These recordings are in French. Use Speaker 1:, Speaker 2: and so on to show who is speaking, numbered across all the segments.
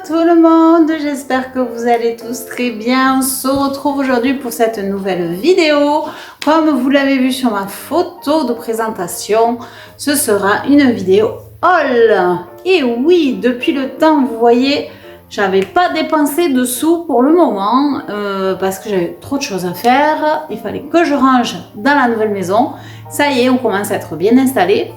Speaker 1: tout le monde, j'espère que vous allez tous très bien. On se retrouve aujourd'hui pour cette nouvelle vidéo. Comme vous l'avez vu sur ma photo de présentation, ce sera une vidéo haul. Et oui, depuis le temps, vous voyez, j'avais pas dépensé de sous pour le moment parce que j'avais trop de choses à faire. Il fallait que je range dans la nouvelle maison. Ça y est, on commence à être bien installé.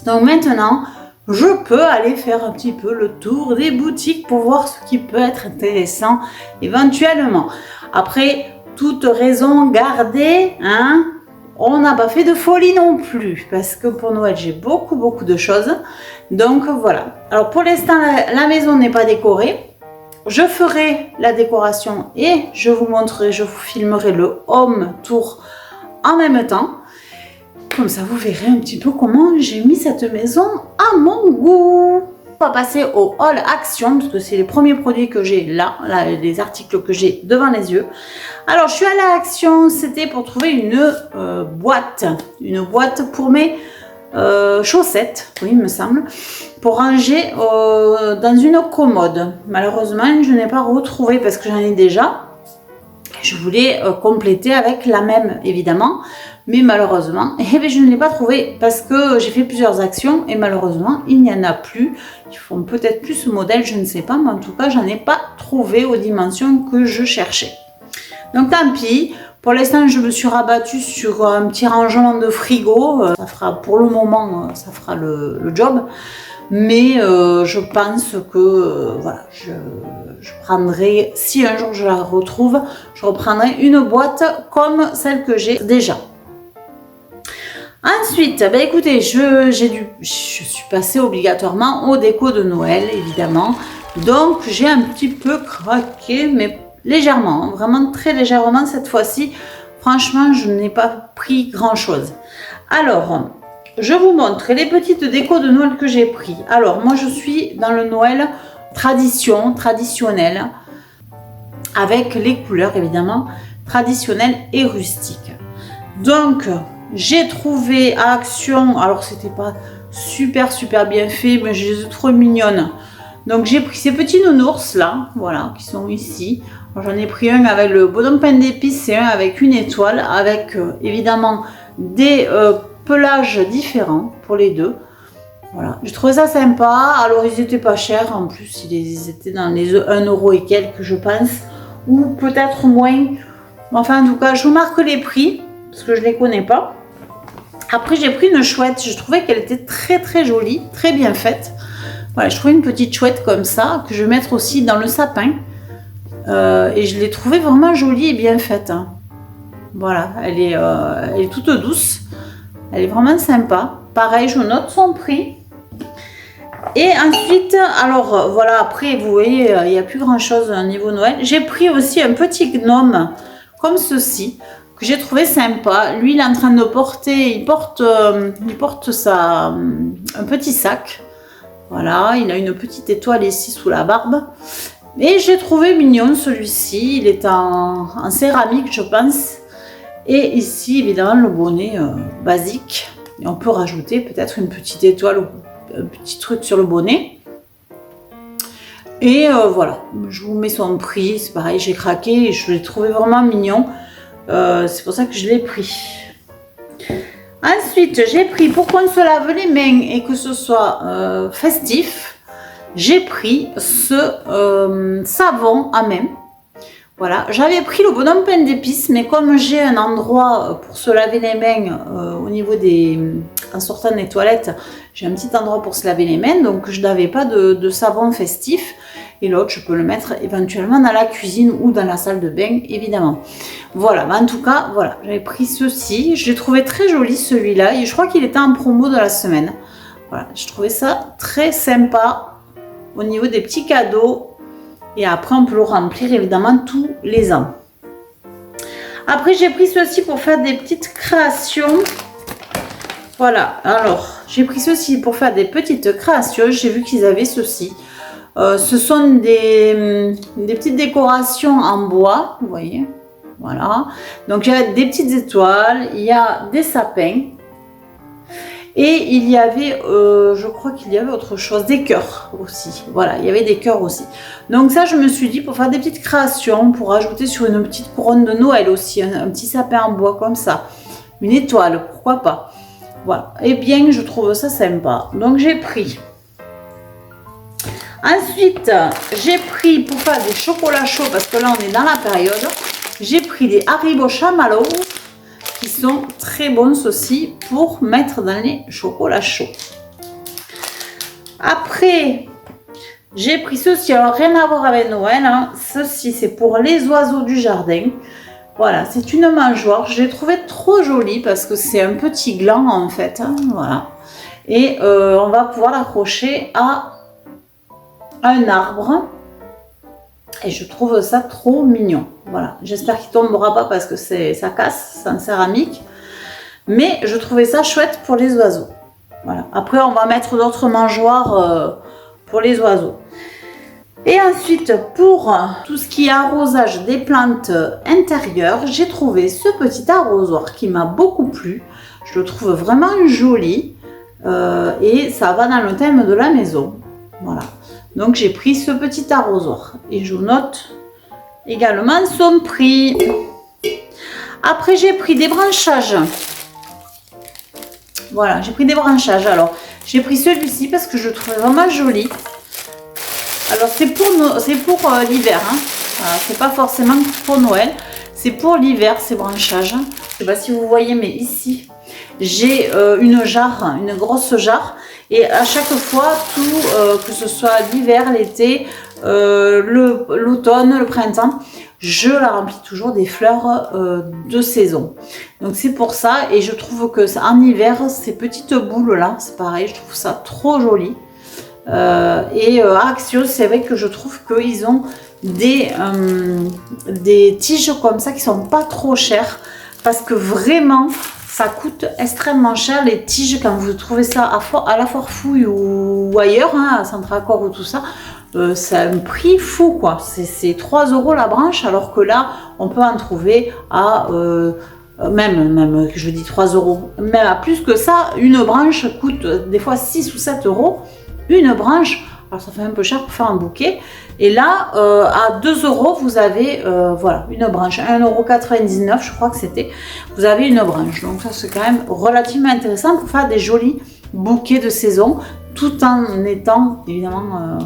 Speaker 1: Donc maintenant, je peux aller faire un petit peu le tour des boutiques pour voir ce qui peut être intéressant éventuellement. Après, toute raison gardée, hein, on n'a pas fait de folie non plus parce que pour Noël, j'ai beaucoup de choses. Donc voilà. Alors pour l'instant, la maison n'est pas décorée. Je ferai la décoration et je vous montrerai, je vous filmerai le home tour en même temps. Comme ça, vous verrez un petit peu comment j'ai mis cette maison à mon goût. On va passer au haul action, parce que c'est les premiers produits que j'ai là, les articles que j'ai devant les yeux. Alors, je suis allée à Action, c'était pour trouver une boîte pour mes chaussettes, oui, il me semble, pour ranger dans une commode. Malheureusement, je n'ai pas retrouvé parce que j'en ai déjà. Je voulais compléter avec la même, évidemment. Mais malheureusement, je ne l'ai pas trouvé parce que j'ai fait plusieurs actions et malheureusement, il n'y en a plus. Ils font peut-être plus ce modèle, je ne sais pas, mais en tout cas, j'en ai pas trouvé aux dimensions que je cherchais. Donc tant pis, pour l'instant, je me suis rabattue sur un petit rangement de frigo. Ça fera, pour le moment, ça fera le job. Mais je pense que voilà, je prendrai, si un jour je la retrouve, je reprendrai une boîte comme celle que j'ai déjà. Ensuite, ben écoutez, je suis passée obligatoirement aux décos de Noël, évidemment. Donc, j'ai un petit peu craqué, mais légèrement, vraiment très légèrement cette fois-ci. Franchement, je n'ai pas pris grand-chose. Alors, je vous montre les petites décos de Noël que j'ai pris. Alors, moi, je suis dans le Noël traditionnel, avec les couleurs, évidemment, traditionnelles et rustiques. Donc, j'ai trouvé à Action, alors c'était pas super bien fait, mais je les ai trop mignonnes. Donc j'ai pris ces petits nounours là, voilà, qui sont ici. J'en ai pris un avec le bonhomme pain d'épices et un avec une étoile, avec évidemment des pelages différents pour les deux. Voilà, j'ai trouvé ça sympa. Alors ils étaient pas chers, en plus ils étaient dans les 1 euro et quelques je pense, ou peut-être moins. Enfin en tout cas, je vous marque les prix, parce que je les connais pas. Après, j'ai pris une chouette. Je trouvais qu'elle était très jolie, très bien faite. Voilà, je trouvais une petite chouette comme ça, que je vais mettre aussi dans le sapin. Et je l'ai trouvée vraiment jolie et bien faite. Hein. Voilà, elle est toute douce. Elle est vraiment sympa. Pareil, je note son prix. Et ensuite, alors voilà, après, vous voyez, il n'y a plus grand chose au niveau Noël. J'ai pris aussi un petit gnome comme ceci. J'ai trouvé sympa. Lui, il est en train de porter, il porte un petit sac. Voilà, il a une petite étoile ici sous la barbe. Et j'ai trouvé mignon celui-ci. Il est en céramique, je pense. Et ici, évidemment, le bonnet basique. Et on peut rajouter peut-être une petite étoile ou un petit truc sur le bonnet. Et voilà, je vous mets son prix. C'est pareil, j'ai craqué et je l'ai trouvé vraiment mignon. C'est pour ça que je l'ai pris. Ensuite, j'ai pris, pour qu'on se lave les mains et que ce soit festif, j'ai pris ce savon à main. Voilà, j'avais pris le bonhomme pain d'épices, mais comme j'ai un endroit pour se laver les mains au niveau en sortant des toilettes, j'ai un petit endroit pour se laver les mains, donc je n'avais pas de savon festif. Et l'autre, je peux le mettre éventuellement dans la cuisine ou dans la salle de bain, évidemment. Voilà, mais en tout cas, voilà, j'avais pris ceci. Je l'ai trouvé très joli, celui-là. Et je crois qu'il était en promo de la semaine. Voilà, je trouvais ça très sympa au niveau des petits cadeaux. Et après, on peut le remplir, évidemment, tous les ans. Après, j'ai pris ceci pour faire des petites créations. Voilà, alors, j'ai pris ceci pour faire des petites créations. J'ai vu qu'ils avaient ceci. Ce sont des petites décorations en bois, vous voyez, voilà. Donc il y a des petites étoiles, il y a des sapins Et il y avait, je crois qu'il y avait autre chose, des cœurs aussi. Voilà, il y avait des cœurs aussi. Donc ça, je me suis dit, pour faire des petites créations, pour ajouter sur une petite couronne de Noël aussi, un petit sapin en bois comme ça, une étoile, pourquoi pas. Voilà, et bien, je trouve ça sympa. Donc j'ai pris. Ensuite, j'ai pris, pour faire des chocolats chauds, parce que là, on est dans la période, j'ai pris des Haribo Chamallow, qui sont très bons aussi pour mettre dans les chocolats chauds. Après, j'ai pris ceci, alors rien à voir avec Noël, hein. Ceci c'est pour les oiseaux du jardin. Voilà, c'est une mangeoire, je l'ai trouvé trop jolie parce que c'est un petit gland en fait, hein, voilà. Et on va pouvoir l'accrocher à un arbre. Et je trouve ça trop mignon. Voilà, j'espère qu'il ne tombera pas parce que ça casse, c'est en céramique. Mais je trouvais ça chouette pour les oiseaux. Voilà. Après, on va mettre d'autres mangeoires pour les oiseaux. Et ensuite, pour tout ce qui est arrosage des plantes intérieures, j'ai trouvé ce petit arrosoir qui m'a beaucoup plu. Je le trouve vraiment joli. Et ça va dans le thème de la maison. Voilà. Donc j'ai pris ce petit arrosoir et je vous note également son prix. Après j'ai pris des branchages. Voilà, j'ai pris des branchages. Alors j'ai pris celui-ci parce que je le trouve vraiment joli. Alors c'est pour l'hiver, hein. Voilà, c'est pas forcément pour Noël, c'est pour l'hiver ces branchages. Je sais pas si vous voyez, mais ici j'ai une jarre, une grosse jarre. Et à chaque fois, que ce soit l'hiver, l'été, l'automne, le printemps, je la remplis toujours des fleurs de saison. Donc c'est pour ça, et je trouve que en hiver, ces petites boules là, c'est pareil, je trouve ça trop joli. Et à Action, c'est vrai que je trouve qu'ils ont des tiges comme ça qui sont pas trop chères, parce que vraiment ça coûte extrêmement cher les tiges quand vous trouvez ça à la Forfouille ou ailleurs, hein, à Centracor ou tout ça. C'est un prix fou quoi, c'est 3 € la branche, alors que là on peut en trouver à même je dis 3 €, même à plus que ça. Une branche coûte des fois 6 ou 7 €, une branche. Alors ça fait un peu cher pour faire un bouquet. Et là, à 2 € vous avez voilà, une branche. 1,99 € je crois que c'était. Vous avez une branche. Donc ça c'est quand même relativement intéressant pour faire des jolis bouquets de saison, tout en étant évidemment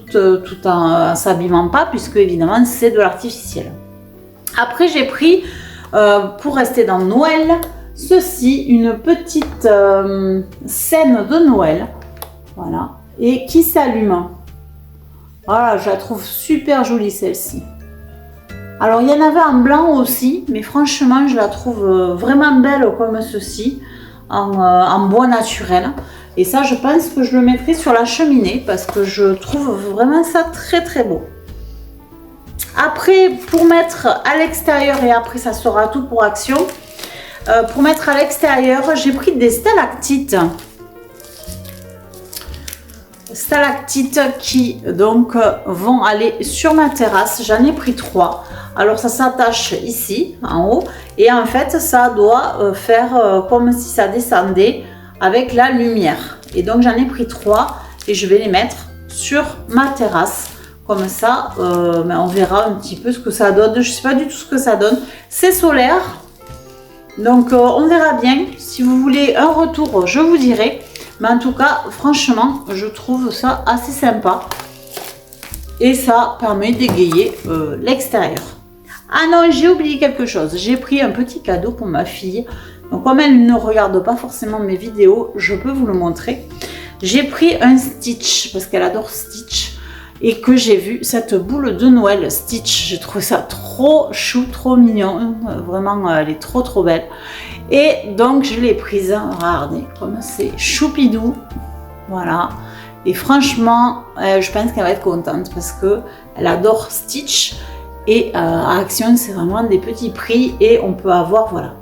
Speaker 1: tout en s'abîmant pas, puisque évidemment c'est de l'artificiel. Après j'ai pris, pour rester dans Noël, ceci, une petite scène de Noël. Voilà, et qui s'allume. Voilà, je la trouve super jolie celle-ci. Alors il y en avait en blanc aussi, mais franchement je la trouve vraiment belle comme ceci, en bois naturel. Et ça, je pense que je le mettrai sur la cheminée parce que je trouve vraiment ça très très beau. Après, pour mettre à l'extérieur, et après ça sera tout pour Action, pour mettre à l'extérieur, j'ai pris des stalactites. Stalactites qui donc vont aller sur ma terrasse. J'en ai pris 3. Alors ça s'attache ici en haut et en fait ça doit faire comme si ça descendait avec la lumière. Et donc j'en ai pris 3 et je vais les mettre sur ma terrasse. Comme ça, mais on verra un petit peu ce que ça donne. Je ne sais pas du tout ce que ça donne. C'est solaire. Donc on verra bien. Si vous voulez un retour, je vous dirai. Mais en tout cas, franchement, je trouve ça assez sympa. Et ça permet d'égayer l'extérieur. Ah non, j'ai oublié quelque chose. J'ai pris un petit cadeau pour ma fille. Donc comme elle ne regarde pas forcément mes vidéos, je peux vous le montrer. J'ai pris un Stitch, parce qu'elle adore Stitch. Et que j'ai vu cette boule de Noël Stitch. J'ai trouvé ça trop chou, trop mignon. Vraiment, elle est trop trop belle. Et donc je l'ai prise, regardez comme c'est choupidou, voilà. Et franchement, je pense qu'elle va être contente parce que elle adore Stitch. Et à Action, c'est vraiment des petits prix et on peut avoir, voilà,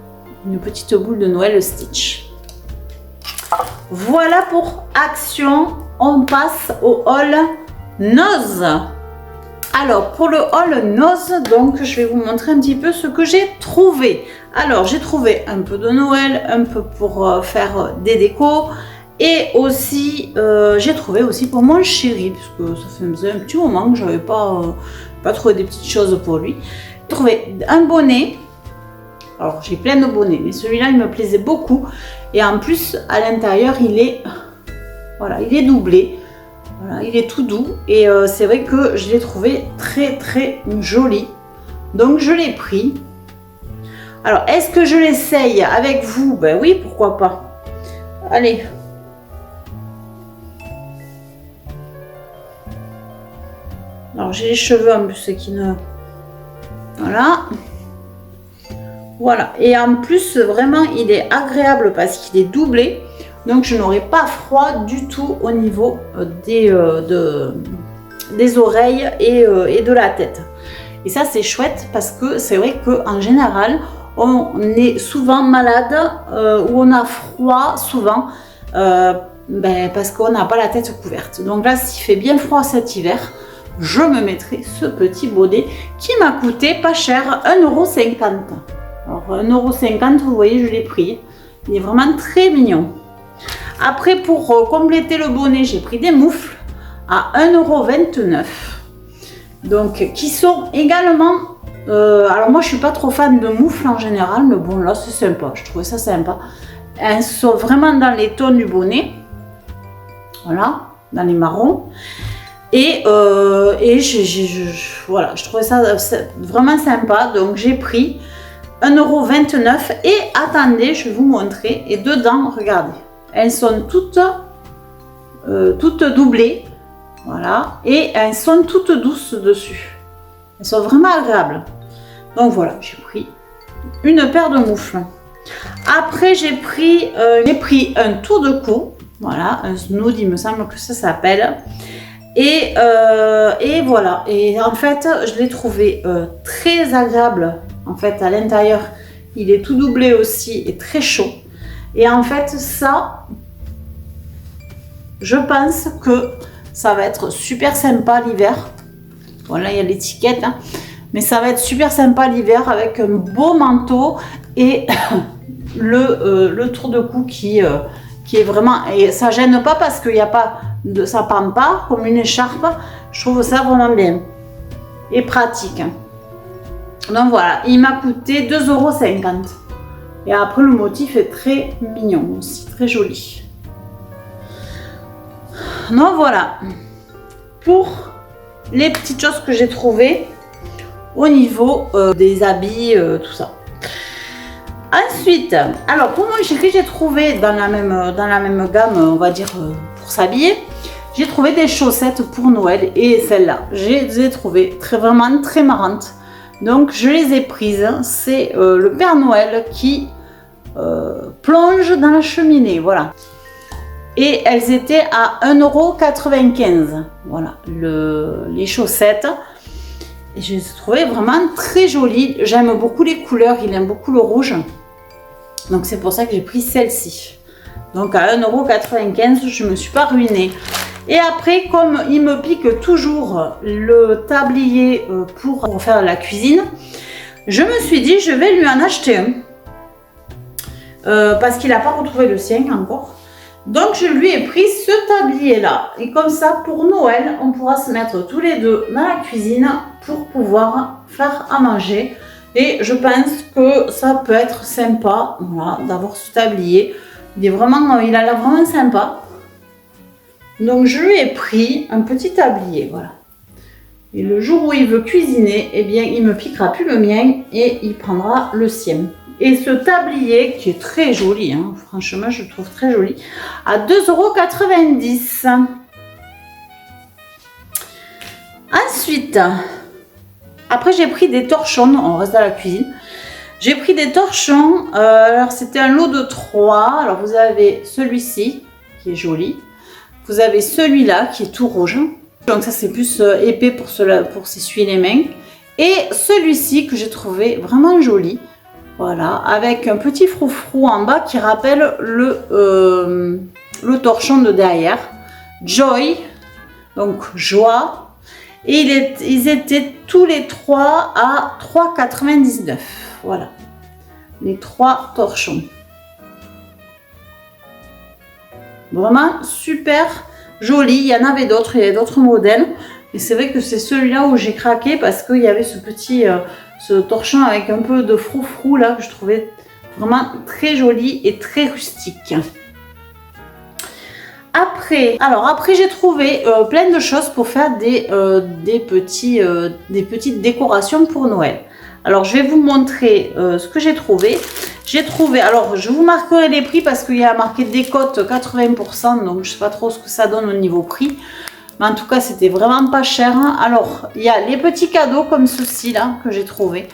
Speaker 1: une petite boule de Noël Stitch. Voilà pour Action. On passe au haul Noz. Alors, pour le haul noz, donc je vais vous montrer un petit peu ce que j'ai trouvé. Alors, j'ai trouvé un peu de Noël, un peu pour faire des décos. Et aussi, j'ai trouvé aussi pour mon chéri, puisque ça faisait un petit moment que je n'avais pas trouvé des petites choses pour lui. J'ai trouvé un bonnet. Alors, j'ai plein de bonnets, mais celui-là, il me plaisait beaucoup. Et en plus, à l'intérieur, il est doublé. Voilà, il est tout doux et c'est vrai que je l'ai trouvé très très joli. Donc je l'ai pris. Alors est-ce que je l'essaye avec vous? Ben oui, pourquoi pas. Allez. Alors j'ai les cheveux en plus qui ne... Voilà. Voilà. Et en plus, vraiment, il est agréable parce qu'il est doublé. Donc je n'aurai pas froid du tout au niveau des oreilles et de la tête. Et ça c'est chouette parce que c'est vrai qu'en général on est souvent malade ou on a froid souvent parce qu'on n'a pas la tête couverte. Donc là s'il fait bien froid cet hiver, je me mettrai ce petit bonnet qui m'a coûté pas cher, 1,50 €. Alors 1,50 €, vous voyez, je l'ai pris. Il est vraiment très mignon. Après, pour compléter le bonnet, j'ai pris des moufles à 1,29 €. Donc, qui sont également... alors moi, je suis pas trop fan de moufles en général, mais bon, là, c'est sympa. Je trouvais ça sympa. Elles sont vraiment dans les tons du bonnet. Voilà, dans les marrons. Et voilà, je trouvais ça vraiment sympa. Donc, j'ai pris 1,29 €. Et attendez, je vais vous montrer. Et dedans, regardez. Elles sont toutes doublées, voilà, et elles sont toutes douces dessus. Elles sont vraiment agréables. Donc voilà, j'ai pris une paire de moufles. Après, j'ai pris un tour de cou, voilà, un snood, il me semble que ça s'appelle. Et voilà. Et en fait, je l'ai trouvé très agréable. En fait, à l'intérieur, il est tout doublé aussi et très chaud. Et en fait, ça, je pense que ça va être super sympa l'hiver. Voilà, il y a l'étiquette, hein. Mais ça va être super sympa l'hiver avec un beau manteau et le tour de cou qui est vraiment... Et ça gêne pas parce qu'il n'y a pas de... Ça pend pas comme une écharpe. Je trouve ça vraiment bien et pratique. Donc voilà, il m'a coûté 2,50 €. Et après, le motif est très mignon aussi, très joli. Donc voilà, pour les petites choses que j'ai trouvées au niveau des habits, tout ça. Ensuite, alors pour mon chéri, j'ai trouvé dans la même gamme, on va dire, pour s'habiller, j'ai trouvé des chaussettes pour Noël et celles-là, je les ai trouvées vraiment très marrantes. Donc je les ai prises, c'est le Père Noël qui plonge dans la cheminée, voilà. Et elles étaient à 1,95 €, voilà, les chaussettes. Et je les ai trouvées vraiment très jolies, j'aime beaucoup les couleurs, il aime beaucoup le rouge. Donc c'est pour ça que j'ai pris celle-ci. Donc à 1,95 €, je ne me suis pas ruinée. Et après, comme il me pique toujours le tablier pour faire la cuisine, je me suis dit je vais lui en acheter un. Parce qu'il n'a pas retrouvé le sien encore. Donc je lui ai pris ce tablier là. Et comme ça, pour Noël, on pourra se mettre tous les deux dans la cuisine pour pouvoir faire à manger. Et je pense que ça peut être sympa, voilà, d'avoir ce tablier. Il a l'air vraiment sympa. Donc je lui ai pris un petit tablier, voilà. Et le jour où il veut cuisiner, eh bien il me piquera plus le mien et il prendra le sien. Et ce tablier qui est très joli, hein, franchement je le trouve très joli, à 2,90 €. Ensuite, après j'ai pris des torchons, on reste dans la cuisine. J'ai pris des torchons, alors c'était un lot de 3. Alors vous avez celui-ci qui est joli. Vous avez celui-là qui est tout rouge. Donc ça c'est plus épais pour s'essuyer les mains. Et celui-ci que j'ai trouvé vraiment joli. Voilà, avec un petit froufrou en bas qui rappelle le torchon de derrière. Joy, donc joie. Et ils étaient tous les trois à 3,99 €. Voilà, les 3 torchons. Vraiment super joli. Il y en avait d'autres, il y avait d'autres modèles. Et c'est vrai que c'est celui-là où j'ai craqué parce qu'il y avait ce petit ce torchon avec un peu de froufrou là que je trouvais vraiment très joli et très rustique. Après j'ai trouvé plein de choses pour faire des petites décorations pour Noël. Alors je vais vous montrer ce que j'ai trouvé. Alors je vous marquerai les prix parce qu'il y a marqué décote 80%, donc je ne sais pas trop ce que ça donne au niveau prix. Mais en tout cas, c'était vraiment pas cher. Alors, il y a les petits cadeaux comme ceci là que j'ai trouvé.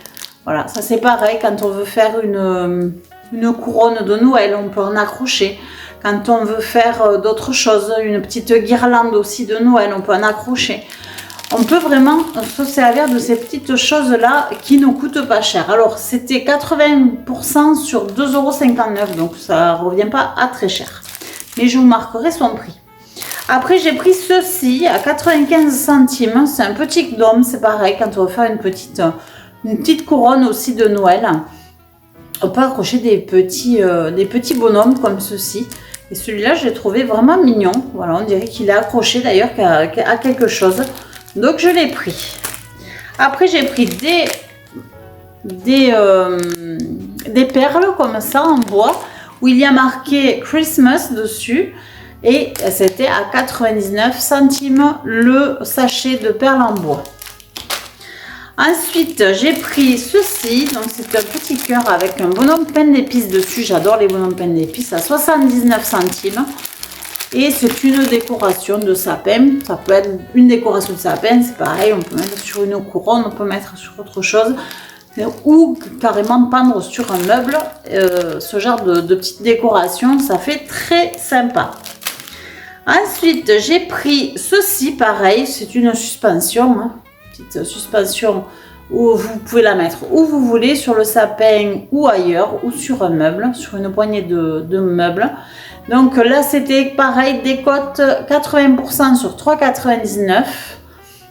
Speaker 1: Voilà, ça c'est pareil, quand on veut faire une couronne de Noël, on peut en accrocher. Quand on veut faire d'autres choses, une petite guirlande aussi de Noël, on peut en accrocher. On peut vraiment se servir de ces petites choses-là qui ne coûtent pas cher. Alors, c'était 80% sur 2,59 €, donc ça ne revient pas à très cher. Mais je vous marquerai son prix. Après, j'ai pris ceci à 95 centimes. C'est un petit gnome, c'est pareil, quand on veut faire une petite couronne aussi de Noël. On peut accrocher des petits bonhommes comme ceci. Et celui-là, je l'ai trouvé vraiment mignon. Voilà, on dirait qu'il est accroché d'ailleurs à quelque chose. Donc, je l'ai pris. Après, j'ai pris des perles comme ça en bois où il y a marqué Christmas dessus. Et c'était à 99 centimes le sachet de perles en bois. Ensuite, j'ai pris ceci. Donc, c'est un petit cœur avec un bonhomme plein d'épices dessus. J'adore les bonhommes pleins d'épices à 79 centimes. Et c'est une décoration de sapin. Ça peut être une décoration de sapin, c'est pareil. On peut mettre sur une couronne, on peut mettre sur autre chose. Ou carrément pendre sur un meuble. Ce genre de petite décoration, ça fait très sympa. Ensuite, j'ai pris ceci, pareil, c'est une suspension, petite suspension où vous pouvez la mettre où vous voulez, sur le sapin ou ailleurs, ou sur un meuble, sur une poignée de meubles. Donc là, c'était pareil, décote 80% sur 3,99 €.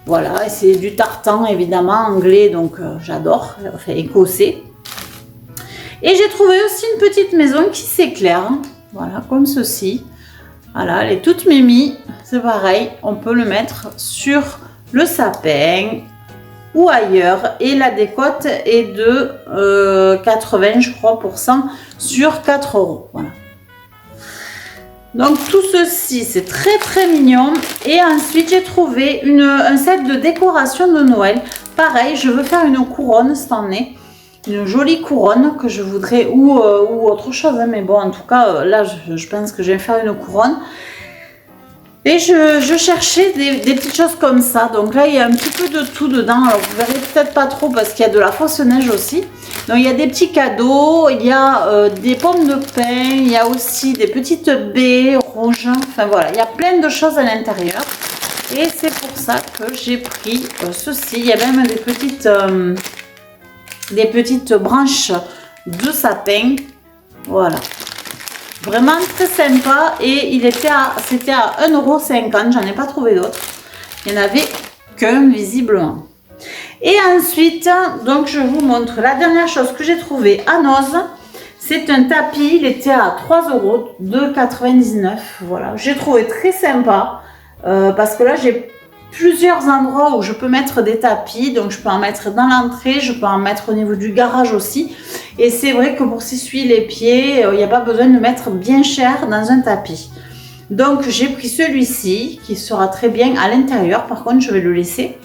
Speaker 1: Voilà, et c'est du tartan, évidemment, anglais, donc j'adore, enfin écossais. Et j'ai trouvé aussi une petite maison qui s'éclaire, voilà, comme ceci. Voilà, elle est toute mimi, c'est pareil, on peut le mettre sur le sapin ou ailleurs. Et la décote est de 80, je crois, sur 4 €. Voilà. Donc tout ceci, c'est très très mignon. Et ensuite, j'ai trouvé un set de décoration de Noël. Pareil, je veux faire une couronne cette année. Une jolie couronne que je voudrais, ou autre chose, mais bon, en tout cas, là, je pense que je vais faire une couronne. Et je cherchais des petites choses comme ça. Donc là, il y a un petit peu de tout dedans. Alors, vous verrez peut-être pas trop parce qu'il y a de la fausse neige aussi. Donc, il y a des petits cadeaux, il y a des pommes de pin, il y a aussi des petites baies rouges. Enfin, voilà, il y a plein de choses à l'intérieur. Et c'est pour ça que j'ai pris ceci. Il y a même des petites branches de sapin. Voilà. Vraiment très sympa. Et c'était à 1,50 €. J'en ai pas trouvé d'autres. Il n'y en avait qu'un visiblement. Et ensuite, donc je vous montre la dernière chose que j'ai trouvée à Noz. C'est un tapis. Il était à 3 € de 99. Voilà. J'ai trouvé très sympa. Parce que là, j'ai plusieurs endroits où je peux mettre des tapis. Donc, je peux en mettre dans l'entrée, je peux en mettre au niveau du garage aussi. Et c'est vrai que pour s'essuyer les pieds, il n'y a pas besoin de mettre bien cher dans un tapis. Donc, j'ai pris celui-ci qui sera très bien à l'intérieur. Par contre, je vais le laisser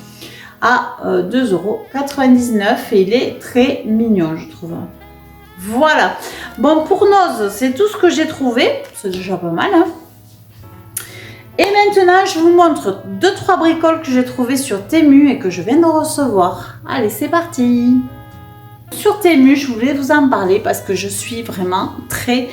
Speaker 1: à 2,99 € et il est très mignon, je trouve. Voilà. Bon, pour Noz, c'est tout ce que j'ai trouvé. C'est déjà pas mal, hein. Et maintenant, je vous montre 2-3 bricoles que j'ai trouvées sur Temu et que je viens de recevoir. Allez, c'est parti! Sur Temu, je voulais vous en parler parce que je suis vraiment très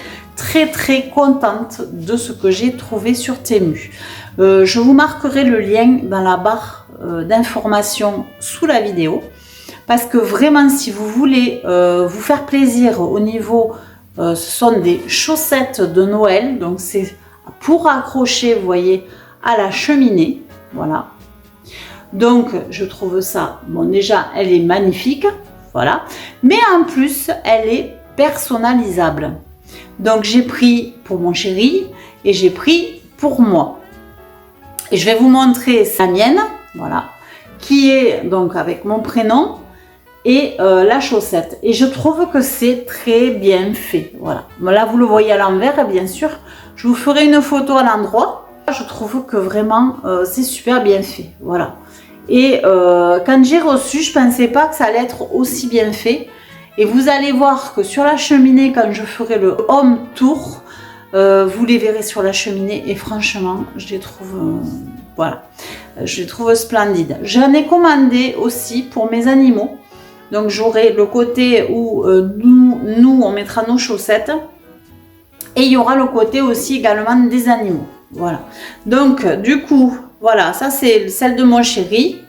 Speaker 1: contente de ce que j'ai trouvé sur Temu. Je vous marquerai le lien dans la barre d'informations sous la vidéo. Parce que vraiment, si vous voulez vous faire plaisir au niveau... ce sont des chaussettes de Noël, donc c'est... pour accrocher, vous voyez, à la cheminée, voilà. Donc, je trouve ça, bon, déjà, elle est magnifique, voilà. Mais en plus, elle est personnalisable. Donc, j'ai pris pour mon chéri et j'ai pris pour moi. Et je vais vous montrer sa mienne, voilà, qui est donc avec mon prénom et la chaussette. Et je trouve que c'est très bien fait, voilà. Là, vous le voyez à l'envers, bien sûr. Je vous ferai une photo à l'endroit. Je trouve que vraiment, c'est super bien fait, voilà. Et quand j'ai reçu, je ne pensais pas que ça allait être aussi bien fait. Et vous allez voir que sur la cheminée, quand je ferai le home tour, vous les verrez sur la cheminée. Et franchement, je les trouve, voilà, je les trouve splendides. J'en ai commandé aussi pour mes animaux. Donc j'aurai le côté où nous, on mettra nos chaussettes. Et il y aura le côté aussi également des animaux. Voilà. Donc, du coup, voilà, ça c'est celle de mon chéri.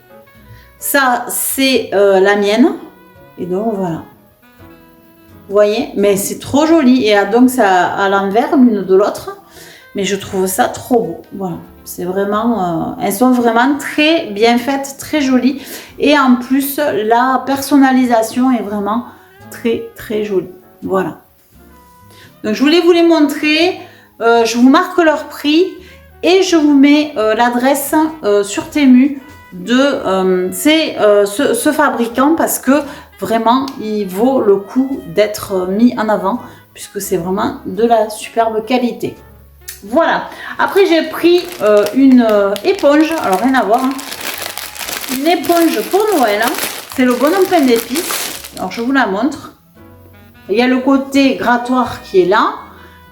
Speaker 1: Ça, c'est la mienne. Et donc, voilà. Vous voyez? Mais c'est trop joli. Et donc, ça à l'envers l'une de l'autre. Mais je trouve ça trop beau. Voilà. C'est vraiment... elles sont vraiment très bien faites, très jolies. Et en plus, la personnalisation est vraiment très, très jolie. Voilà. Donc, je voulais vous les montrer. Je vous marque leur prix. Et je vous mets l'adresse sur Temu de ce fabricant parce que vraiment il vaut le coup d'être mis en avant puisque c'est vraiment de la superbe qualité. Voilà. Après j'ai pris une éponge, alors rien à voir, hein. Une éponge pour Noël, hein. C'est le bonhomme plein d'épices. Alors je vous la montre. Il y a le côté grattoir qui est là,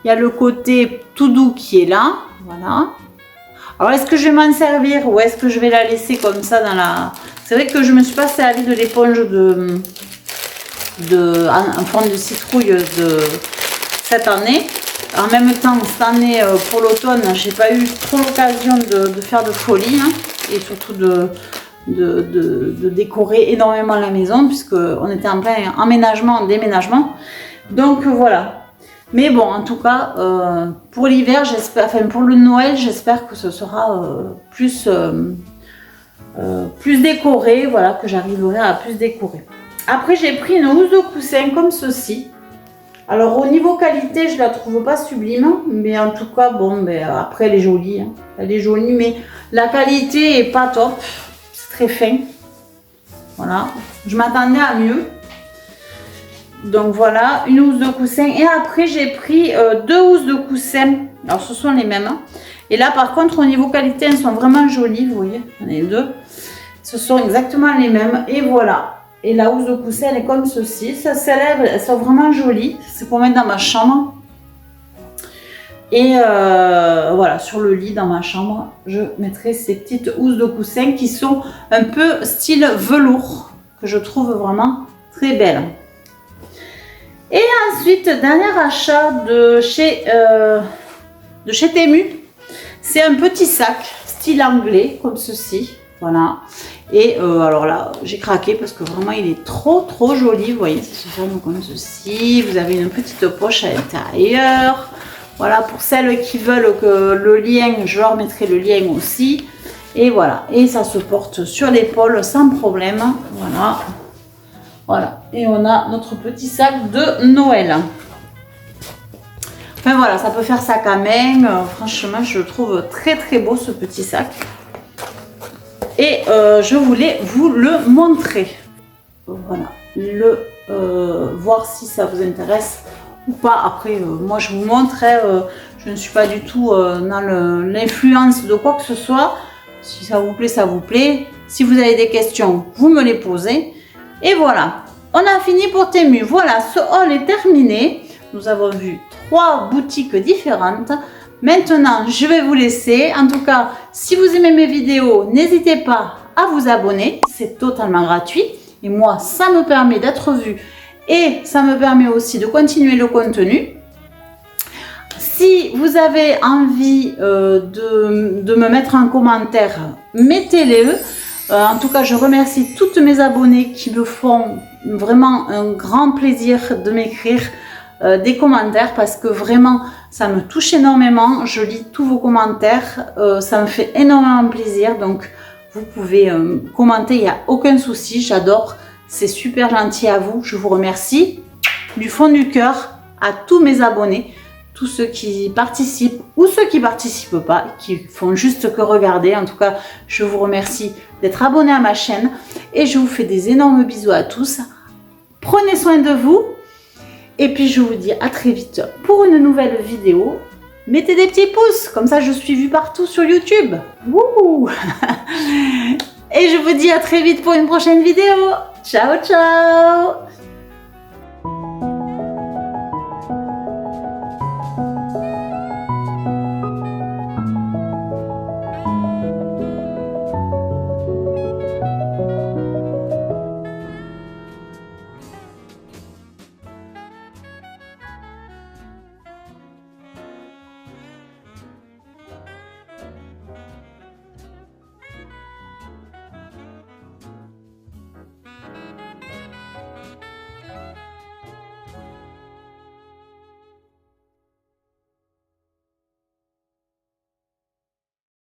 Speaker 1: il y a le côté tout doux qui est là. Voilà. Alors, est-ce que je vais m'en servir ou est-ce que je vais la laisser comme ça dans la... C'est vrai que je me suis pas servi de l'éponge en forme de citrouille de cette année. En même temps, cette année, pour l'automne, j'ai pas eu trop l'occasion de faire de folie, hein, et surtout de décorer énormément la maison puisqu'on était en plein emménagement, déménagement. Donc, voilà. Mais bon, en tout cas, pour l'hiver, j'espère, enfin pour le Noël, j'espère que ce sera plus décoré, voilà, que j'arriverai à plus décorer. Après, j'ai pris une housse de coussin comme ceci. Alors, au niveau qualité, je la trouve pas sublime, mais en tout cas, bon, ben, après, elle est jolie. Hein. Elle est jolie, mais la qualité est pas top. C'est très fin. Voilà. Je m'attendais à mieux. Donc voilà, une housse de coussin. Et après, j'ai pris deux housses de coussin. Alors, ce sont les mêmes. Hein. Et là, par contre, au niveau qualité, elles sont vraiment jolies. Vous voyez, j'en ai deux. Ce sont exactement les mêmes. Et voilà. Et la housse de coussin, elle est comme ceci. Ça s'élève, elles sont vraiment jolies. C'est pour mettre dans ma chambre. Et voilà, sur le lit dans ma chambre, je mettrai ces petites housses de coussin qui sont un peu style velours. Que je trouve vraiment très belles. Et ensuite, dernier achat de chez Temu, c'est un petit sac style anglais comme ceci, voilà. Et alors là, j'ai craqué parce que vraiment il est trop joli, vous voyez, ça se ferme comme ceci. Vous avez une petite poche à l'intérieur, voilà, pour celles qui veulent que le lien, je leur mettrai le lien aussi. Et voilà, et ça se porte sur l'épaule sans problème, voilà. Voilà, et on a notre petit sac de Noël. Enfin voilà, ça peut faire sac à main. Franchement, je le trouve très beau ce petit sac. Et je voulais vous le montrer. Voilà, voir si ça vous intéresse ou pas. Après, moi je vous montre, je ne suis pas du tout dans l'influence de quoi que ce soit. Si ça vous plaît, ça vous plaît. Si vous avez des questions, vous me les posez. Et voilà, on a fini pour Temu. Voilà, ce haul est terminé. Nous avons vu 3 boutiques différentes. Maintenant, je vais vous laisser. En tout cas, si vous aimez mes vidéos, n'hésitez pas à vous abonner. C'est totalement gratuit. Et moi, ça me permet d'être vu. Et ça me permet aussi de continuer le contenu. Si vous avez envie de me mettre un commentaire, mettez-les. En tout cas, je remercie toutes mes abonnés qui me font vraiment un grand plaisir de m'écrire des commentaires parce que vraiment, ça me touche énormément. Je lis tous vos commentaires, ça me fait énormément plaisir. Donc vous pouvez commenter, il n'y a aucun souci, j'adore. C'est super gentil à vous, je vous remercie du fond du cœur à tous mes abonnés, tous ceux qui participent ou ceux qui ne participent pas, qui font juste que regarder. En tout cas, je vous remercie d'être abonnés à ma chaîne et je vous fais des énormes bisous à tous. Prenez soin de vous et puis je vous dis à très vite pour une nouvelle vidéo. Mettez des petits pouces, comme ça je suis vue partout sur YouTube. Wouhou. Et je vous dis à très vite pour une prochaine vidéo. Ciao, ciao.